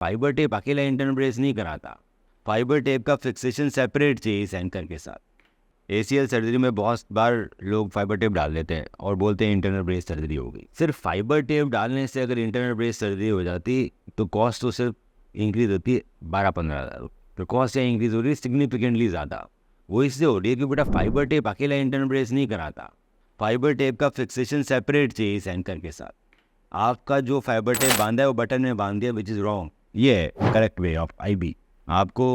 Fibre tape अकेला internal brace नहीं कराता, फाइबर टेप का फिक्सेशन सेपरेट चाहिए इस एंकर के साथ। ACL सर्जरी में बहुत बार लोग फाइबर टेप डाल देते हैं और बोलते हैं इंटरनल ब्रेस सर्जरी होगी। सिर्फ फाइबर टेप डालने से अगर इंटरनल ब्रेस सर्जरी हो जाती तो कॉस्ट तो सिर्फ इंक्रीज होती है 12-15 हज़ार। तो कॉस्ट या इंक्रीज हो रही है सिग्निफिकेंटली ज़्यादा। वो इससे हो रही है कि बेटा फाइबर टेप अकेला इंटरनल ब्रेस नहीं कराता, फाइबर टेप का फिक्सेशन सेपरेट चाहिए इस एंकर के साथ। आपका जो फाइबर टेप बांधा है वो बटन में बांध दिया, विच इज़ रॉन्ग। ये है करेक्ट वे ऑफ IB। आपको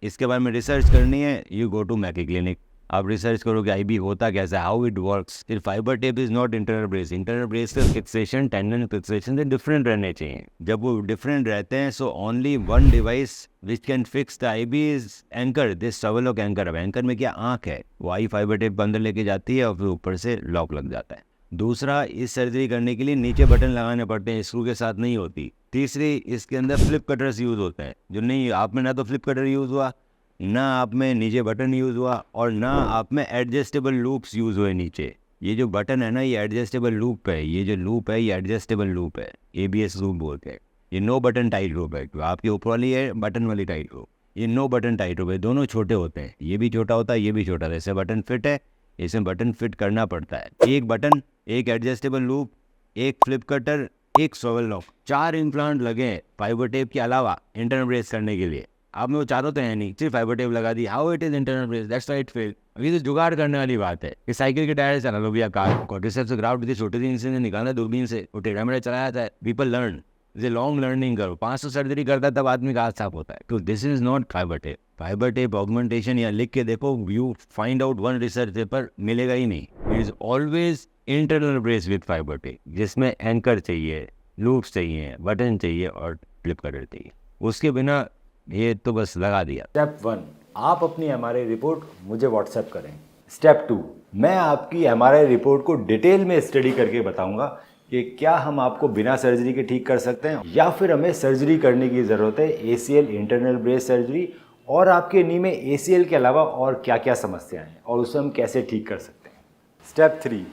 इसके बारे में रिसर्च करनी है, you go to Mackie clinic. आप रिसर्च करो कि IB होता कैसा, हाउ इट वर्क्स। फिर fibre tape is not internal brace. Internal brace का फिक्सेशन टेंडन फिक्सेशन से डिफरेंट रहने चाहिए। जब वो डिफरेंट रहते हैं so only one device which can fix the IB is anchor, this trouble anchor. अब एंकर में क्या आंख है, वो आई फाइबर टेप अंदर लेके जाती है और फिर ऊपर से लॉक लग जाता है। दूसरा, इस सर्जरी करने के लिए नीचे बटन लगाने पड़ते हैं, स्क्रू के साथ नहीं होती। तीसरी, इसके अंदर फ्लिप कटर्स यूज़ होते हैं, जो नहीं आप में ना तो फ्लिप कटर यूज़ हुआ, ना आप में नीचे बटन यूज़ हुआ, और ना आप में एडजस्टेबल लूप्स यूज़ हुए नीचे। ये जो बटन है ना, ये एडजस्टेबल लूप है, ये जो लूप है ये एडजस्टेबल लूप है, ABS लूप बोलते हैं। ये नो बटन टाइट लूप है, तो आपकी ऊपर वाली है बटन वाली टाइट लूप, ये नो बटन टाइट लूप है। दोनों छोटे होते हैं, ये भी छोटा होता है, ये भी छोटा होता है। इससे बटन फिट है, इसमें बटन फिट करना पड़ता है। एक बटन, एक एडजस्टेबल लूप, एक फ्लिप कटर, एक स्विvel लॉक, 4 इम्प्लांट लगे हैं फाइबर टेप के अलावा इंटरनल ब्रेस करने के लिए। आप में वो चारों तो है नहीं, सिर्फ फाइबर टेप लगा दी, how it is internal brace, that's why it fail. अभी तो जुगाड़ करने वाली बात है कि साइकिल के टायर चला लो भैया, कार कॉर्टिसेप्स से ग्राफ्ट भी छोटे दिन से निकाला दूरबीन से, वो टेढ़ा मेढ़ा चलाया था। पीपल लर्न, इसे लॉन्ग लर्निंग करो। 500 सर्जरी करता है तब आदमी का हाथ साफ होता है। तो this is not fibre tape. Fibre tape augmentation या लिख के देखो, you find out one research paper मिलेगा ही नहीं। It is always internal brace with fibre tape, जिसमें एंकर चाहिए, लूप्स चाहिए, बटन चाहिए और फ्लिप कटर चाहिए। उसके बिना ये तो बस लगा दिया। स्टेप 1, आप अपनी MRI रिपोर्ट मुझे व्हाट्सएप करें। स्टेप 2, मैं आपकी MRI रिपोर्ट को डिटेल में स्टडी करके बताऊंगा कि क्या हम आपको बिना सर्जरी के ठीक कर सकते हैं या फिर हमें सर्जरी करने की ज़रूरत है, ACL इंटरनल ब्रेस सर्जरी, और आपके नी में ACL के अलावा और क्या क्या समस्याएं हैं और उसे हम कैसे ठीक कर सकते हैं। स्टेप 3,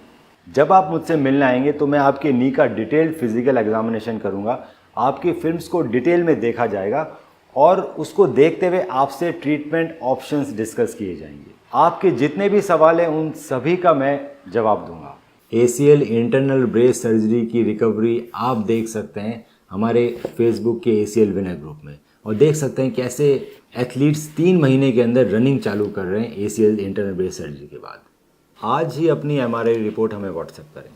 जब आप मुझसे मिलने आएंगे तो मैं आपके नी का डिटेल्ड फिजिकल एग्जामिनेशन करूंगा, आपकी फिल्म्स को डिटेल में देखा जाएगा और उसको देखते हुए आपसे ट्रीटमेंट ऑप्शंस डिस्कस किए जाएंगे। आपके जितने भी सवाल हैं उन सभी का मैं जवाब दूंगा। ACL इंटरनल ब्रेस सर्जरी की रिकवरी आप देख सकते हैं हमारे फेसबुक के ACL विनर ग्रुप में, और देख सकते हैं कैसे एथलीट्स 3 महीने के अंदर रनिंग चालू कर रहे हैं ACL इंटरनल ब्रेस सर्जरी के बाद। आज ही अपनी MRI रिपोर्ट हमें व्हाट्सएप करें।